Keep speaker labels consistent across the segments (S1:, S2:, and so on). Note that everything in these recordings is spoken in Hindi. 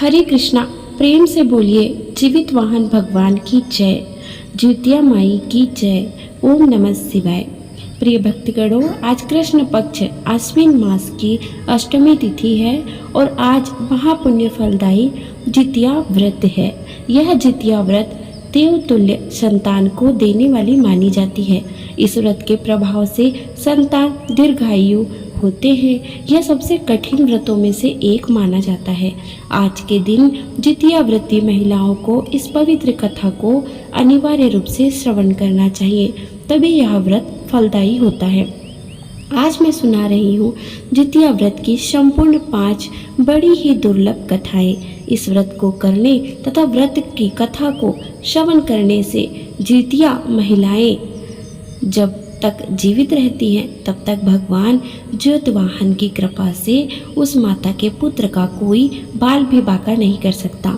S1: हरे कृष्णा। प्रेम से बोलिए जीवित वाहन भगवान की जय, ज्योतिया माई की जय। ओम नमः शिवाय। प्रिय भक्तगणों, आज कृष्ण पक्ष आश्विन मास की अष्टमी तिथि है और आज महापुण्य फलदायी जितिया व्रत है। यह जितिया व्रत देवतुल्य संतान को देने वाली मानी जाती है। इस व्रत के प्रभाव से संतान दीर्घायु होते हैं। यह सबसे कठिन व्रतों में से एक माना जाता है। आज के दिन जितिया व्रती महिलाओं को इस पवित्र कथा को अनिवार्य रूप से श्रवण करना चाहिए, तभी यह व्रत फलदायी होता है। आज मैं सुना रही हूँ जितिया व्रत की संपूर्ण 5 बड़ी ही दुर्लभ कथाएं। इस व्रत को करने तथा व्रत की कथा को श्रवण करने से जितिया महिलाएं जब तक जीवित रहती हैं तब तक भगवान ज्योतिवाहन की कृपा से उस माता के पुत्र का कोई बाल भी बाका नहीं कर सकता।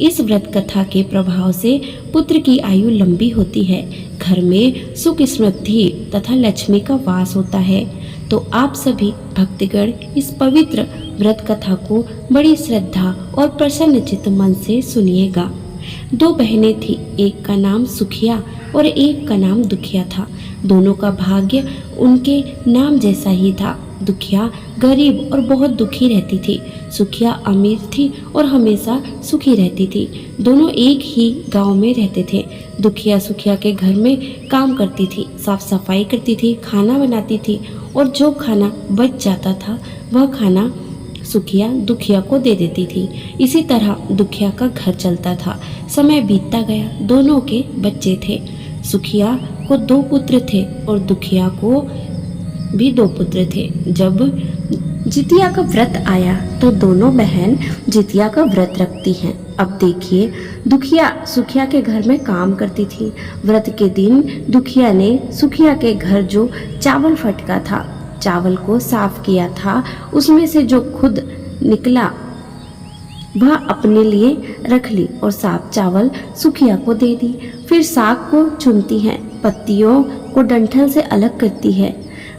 S1: इस व्रत कथा के प्रभाव से पुत्र की आयु लंबी होती है, घर में सुख समृद्धि तथा लक्ष्मी का वास होता है। तो आप सभी भक्तगण इस पवित्र व्रत कथा को बड़ी श्रद्धा और प्रसन्नचित्त मन से सुनिएगा। 2 बहनें थी, एक का नाम सुखिया और एक का नाम दुखिया था। दोनों का भाग्य उनके नाम जैसा ही था। दुखिया गरीब और बहुत दुखी रहती थी, सुखिया अमीर थी और हमेशा सुखी रहती थी। दोनों एक ही गांव में रहते थे। दुखिया सुखिया के घर में काम करती थी, साफ सफाई करती थी, खाना बनाती थी और जो खाना बच जाता था वह खाना सुखिया दुखिया को दे देती थी। इसी तरह दुखिया का घर चलता था। समय बीतता गया, दोनों के बच्चे थे। सुखिया को 2 पुत्र थे और दुखिया को भी 2 पुत्र थे। जब जितिया का व्रत आया तो दोनों बहन जितिया का व्रत रखती हैं। अब देखिए, दुखिया सुखिया के घर में काम करती थी। व्रत के दिन दुखिया ने सुखिया के घर जो चावल फटका था, चावल को साफ किया था, उसमें से जो खुद निकला वह अपने लिए रख ली और साफ चावल सुखिया को दे दी। फिर साग को चुनती है, पत्तियों को डंठल से अलग करती है।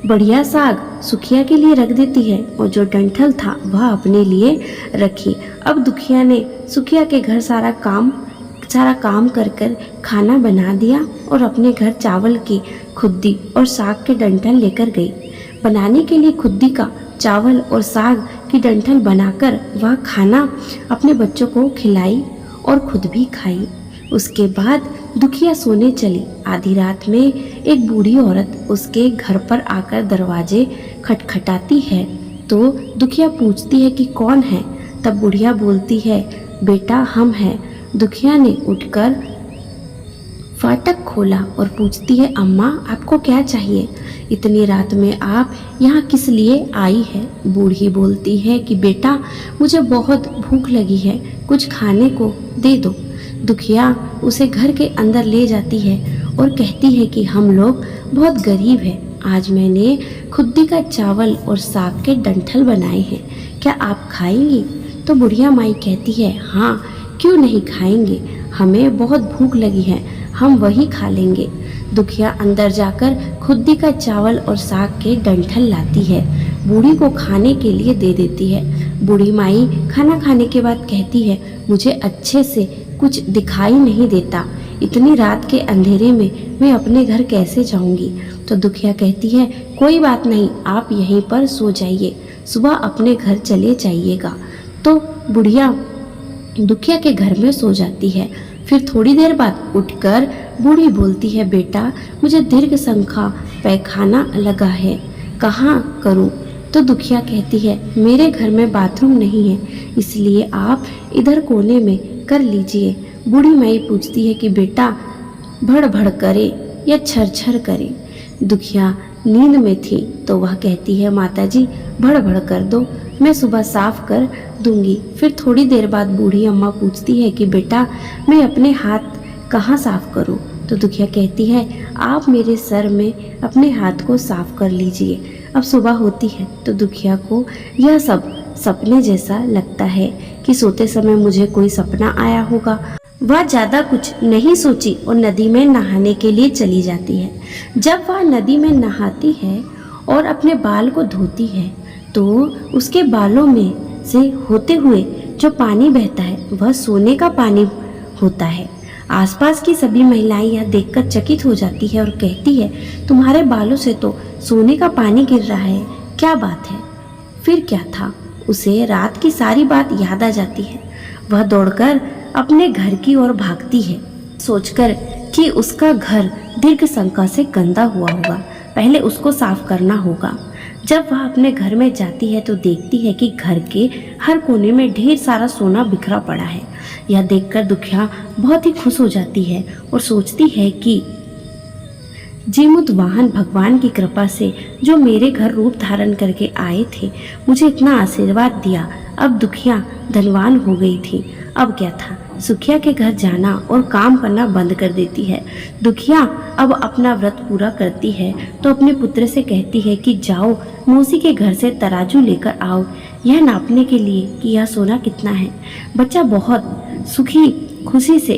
S1: बढ़िया साग सुखिया के लिए रख देती है और जो डंठल था वह अपने लिए रखी। अब दुखिया ने सुखिया के घर सारा काम कर खाना बना दिया और अपने घर चावल की खुद्दी और साग के डंठल लेकर गई। बनाने के लिए खुद्दी का चावल और साग की डंठल बनाकर वह खाना अपने बच्चों को खिलाई और खुद भी खाई। उसके बाद दुखिया सोने चली। आधी रात में एक बूढ़ी औरत उसके घर पर आकर दरवाजे खटखटाती है तो दुखिया पूछती है कि कौन है। तब बुढ़िया बोलती है, बेटा हम हैं। दुखिया ने उठकर फाटक खोला और पूछती है, अम्मा आपको क्या चाहिए? इतनी रात में आप यहाँ किस लिए आई है? बूढ़ी बोलती है कि बेटा मुझे बहुत भूख लगी है, कुछ खाने को दे दो। दुखिया उसे घर के अंदर ले जाती है और कहती है कि हम लोग बहुत गरीब हैं। आज मैंने खुद्दी का चावल और साग के डंठल बनाए हैं, क्या आप खाएंगी? तो बुढ़िया माई कहती है, हाँ क्यों नहीं खाएंगे, हमें बहुत भूख लगी है, हम वही खा लेंगे। दुखिया अंदर जाकर खुद्दी का चावल और साग के डंठल लाती है, बूढ़ी को खाने के लिए दे देती है। बूढ़ी माई खाना खाने के बाद कहती है, मुझे अच्छे से कुछ दिखाई नहीं देता, इतनी रात के अंधेरे में मैं अपने घर कैसे जाऊंगी? तो दुखिया कहती है, कोई बात नहीं, आप यहीं पर सो जाइए, सुबह अपने घर चले जाइएगा। तो बुढ़िया दुखिया के घर में सो जाती है। फिर थोड़ी देर बाद उठकर बूढ़ी बोलती है, बेटा मुझे दीर्घ संख्या पैखाना लगा है, कहाँ करूँ? तो दुखिया कहती है, मेरे घर में बाथरूम नहीं है, इसलिए आप इधर कोने में कर लीजिए। बूढ़ी माई पूछती है कि बेटा भड़ भड़ करे या छर छर करे? दुखिया नींद में थी तो वह कहती है, माताजी भड़ भड़ कर दो, मैं सुबह साफ कर दूंगी। फिर थोड़ी देर बाद बूढ़ी अम्मा पूछती है कि बेटा मैं अपने हाथ कहाँ साफ करूं? तो दुखिया कहती है, आप मेरे सर में अपने हाथ को साफ कर लीजिए। अब सुबह होती है तो दुखिया को यह सब सपने जैसा लगता है कि सोते समय मुझे कोई सपना आया होगा। वह ज़्यादा कुछ नहीं सोची और नदी में नहाने के लिए चली जाती है। जब वह नदी में नहाती है और अपने बाल को धोती है तो उसके बालों में से होते हुए जो पानी बहता है वह सोने का पानी होता है। आसपास की सभी महिलाएं यह देखकर चकित हो जाती है और कहती है, तुम्हारे बालों से तो सोने का पानी गिर रहा है, क्या बात है? फिर क्या था? उसे रात की सारी बात याद आ जाती है। वह दौड़कर अपने घर की ओर भागती है, सोचकर कि उसका घर दीर्घ शंका से गंदा हुआ होगा, पहले उसको साफ करना होगा। जब वह अपने घर में जाती है तो देखती है कि घर के हर कोने में ढेर सारा सोना बिखरा पड़ा है। यह देखकर दुखिया बहुत ही खुश हो जाती है और सोचती है कि जीमुतवाहन भगवान की कृपा से जो मेरे घर रूप धारण करके आए थे, मुझे इतना आशीर्वाद दिया। अब दुखिया धनवान हो गई थी। अब क्या था? सुखिया के घर जाना और काम करना बंद कर देती है। दुखिया अब अपना व्रत पूरा करती है तो अपने पुत्र से कहती है कि जाओ मौसी के घर से तराजू लेकर आओ, यह नापने के लिए कि यह सोना कितना है। बच्चा बहुत खुशी से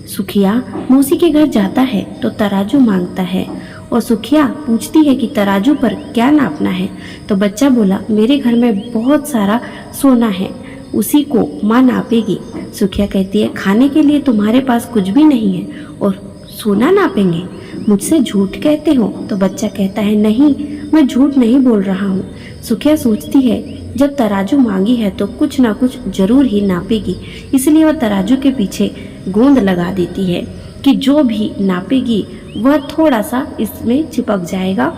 S1: सुखिया मौसी के घर जाता है तो तराजू मांगता है और सुखिया पूछती है कि तराजू पर क्या नापना है। तो बच्चा बोला, मेरे घर में बहुत सारा सोना है, उसी को माँ नापेगी। सुखिया कहती है, खाने के लिए तुम्हारे पास कुछ भी नहीं है और सोना नापेंगे? मुझसे झूठ कहते हो? तो बच्चा कहता है, नहीं, मैं झूठ नहीं बोल रहा हूँ। सुखिया सोचती है, जब तराजू मांगी है तो कुछ ना कुछ जरूर ही नापेगी, इसलिए वह तराजू के पीछे गोंद लगा देती है कि जो भी नापेगी वह थोड़ा सा इसमें चिपक जाएगा।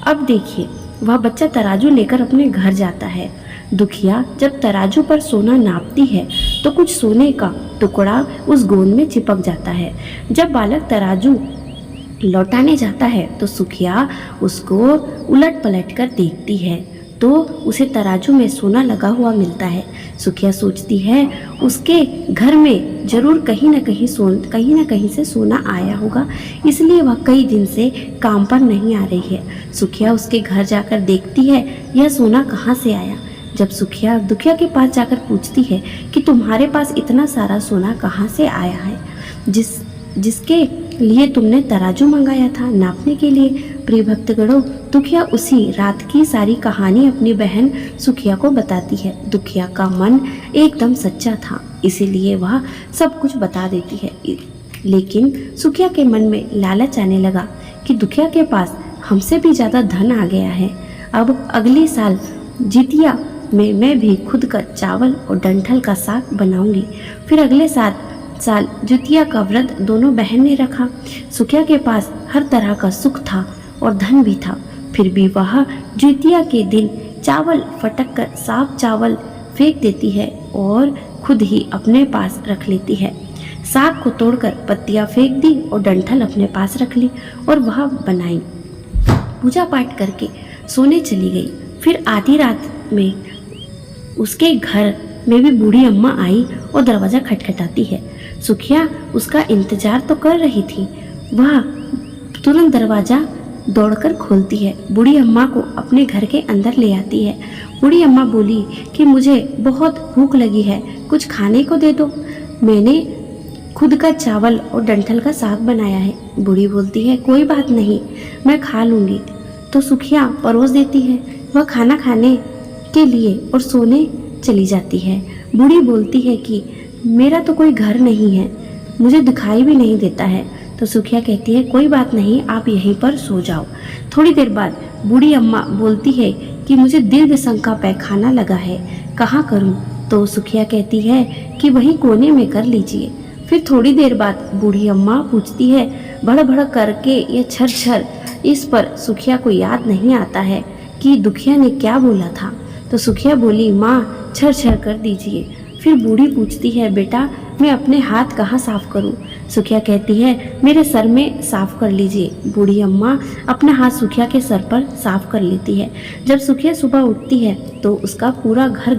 S1: अब देखिए, वह बच्चा तराजू लेकर अपने घर जाता है। दुखिया जब तराजू पर सोना नापती है तो कुछ सोने का टुकड़ा उस गोंद में चिपक जाता है। जब बालक तराजू लौटाने जाता है तो सुखिया उसको उलट पलट कर देखती है तो उसे तराजू में सोना लगा हुआ मिलता है। सुखिया सोचती है उसके घर में जरूर कहीं ना कहीं से सोना आया होगा, इसलिए वह कई दिन से काम पर नहीं आ रही है। सुखिया उसके घर जाकर देखती है यह सोना कहाँ से आया। जब सुखिया दुखिया के पास जाकर पूछती है कि तुम्हारे पास इतना सारा सोना कहाँ से आया है, जिसके लिए तुमने तराजू मंगाया था नापने के लिए। प्रिय भक्तगणों, दुखिया उसी रात की सारी कहानी अपनी बहन सुखिया को बताती है। दुखिया का मन एकदम सच्चा था, इसीलिए वह सब कुछ बता देती है। लेकिन सुखिया के मन में लालच आने लगा कि दुखिया के पास हमसे भी ज़्यादा धन आ गया है। अब अगले साल जितिया में मैं भी खुद का चावल और डंठल का साग बनाऊंगी। फिर अगले साल जितिया का व्रत दोनों बहन ने रखा। सुखिया के पास हर तरह का सुख था और धन भी था, फिर भी वह जितिया के दिन चावल फटक कर साफ चावल फेंक देती है और खुद ही अपने पास रख लेती है। साग को तोड़कर पत्तियां फेंक दी और डंठल अपने पास रख ली और वह बनाई। पूजा पाठ करके सोने चली गई। फिर आधी रात में उसके घर में भी बूढ़ी अम्मा आई और दरवाज़ा खटखटाती है। सुखिया उसका इंतजार तो कर रही थी, वह तुरंत दरवाज़ा दौड़कर खोलती है, बूढ़ी अम्मा को अपने घर के अंदर ले आती है। बूढ़ी अम्मा बोली कि मुझे बहुत भूख लगी है, कुछ खाने को दे दो, मैंने खुद का चावल और डंठल का साग बनाया है। बूढ़ी बोलती है, कोई बात नहीं, मैं खा लूँगी। तो सुखिया परोस देती है। वह खाना खाने के लिए और सोने चली जाती है। बूढ़ी बोलती है कि मेरा तो कोई घर नहीं है, मुझे दिखाई भी नहीं देता है। तो सुखिया कहती है, कोई बात नहीं, आप यहीं पर सो जाओ। थोड़ी देर बाद बूढ़ी अम्मा बोलती है कि मुझे दीर्घ शंका पैखाना लगा है, कहाँ करूँ? तो सुखिया कहती है कि वहीं कोने में कर लीजिए। फिर थोड़ी देर बाद बूढ़ी अम्मा पूछती है, बड़ बड़ करके ये छर छर। इस पर सुखिया को याद नहीं आता है कि दुखिया ने क्या बोला था। तो सुखिया बोली, माँ छर छर कर दीजिए। फिर बूढ़ी पूछती है, बेटा मैं अपने हाथ कहाँ साफ करूँ? सुखिया कहती है, मेरे सर में साफ कर लीजिए। बूढ़ी अम्मा अपना हाथ सुखिया के सर पर साफ कर लेती है। जब सुखिया सुबह उठती है तो उसका पूरा घर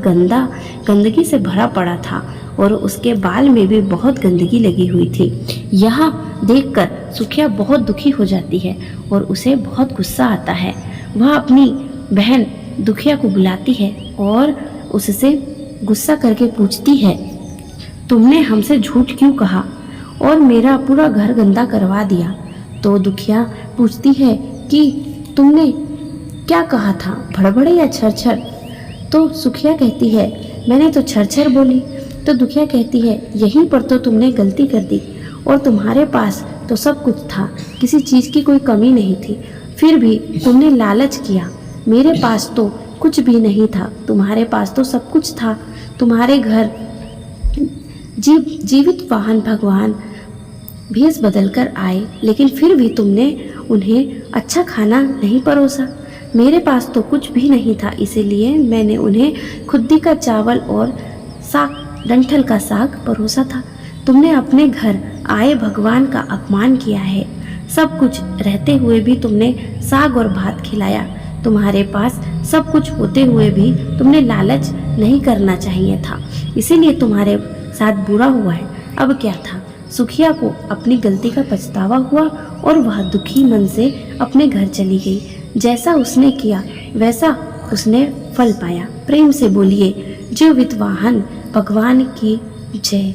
S1: गंदगी से भरा पड़ा था और उसके बाल में भी बहुत गंदगी लगी हुई थी। यह देखकर सुखिया बहुत दुखी हो जाती है और उसे बहुत गुस्सा आता है। वह अपनी बहन दुखिया को बुलाती है और उससे गुस्सा करके पूछती है, तुमने हमसे झूठ क्यों कहा और मेरा पूरा घर गंदा करवा दिया? तो दुखिया पूछती है कि तुमने क्या कहा था, भड़बड़े या छरछर? तो सुखिया कहती है, मैंने तो छरछर बोली। तो दुखिया कहती है, यहीं पर तो तुमने गलती कर दी, और तुम्हारे पास तो सब कुछ था, किसी चीज़ की कोई कमी नहीं थी, फिर भी तुमने लालच किया। मेरे पास तो कुछ भी नहीं था, तुम्हारे पास तो सब कुछ था। तुम्हारे घर जीवित वाहन भगवान भेष बदल कर आए, लेकिन फिर भी तुमने उन्हें अच्छा खाना नहीं परोसा। मेरे पास तो कुछ भी नहीं था, इसीलिए मैंने उन्हें खुद्दी का चावल और साग, डंठल का साग परोसा था। तुमने अपने घर आए भगवान का अपमान किया है। सब कुछ रहते हुए भी तुमने साग और भात खिलाया। तुम्हारे पास सब कुछ होते हुए भी तुमने लालच नहीं करना चाहिए था, इसीलिए तुम्हारे साथ बुरा हुआ है। अब क्या था? सुखिया को अपनी गलती का पछतावा हुआ और वह दुखी मन से अपने घर चली गई। जैसा उसने किया वैसा उसने फल पाया। प्रेम से बोलिए जीवित वाहन भगवान की जय।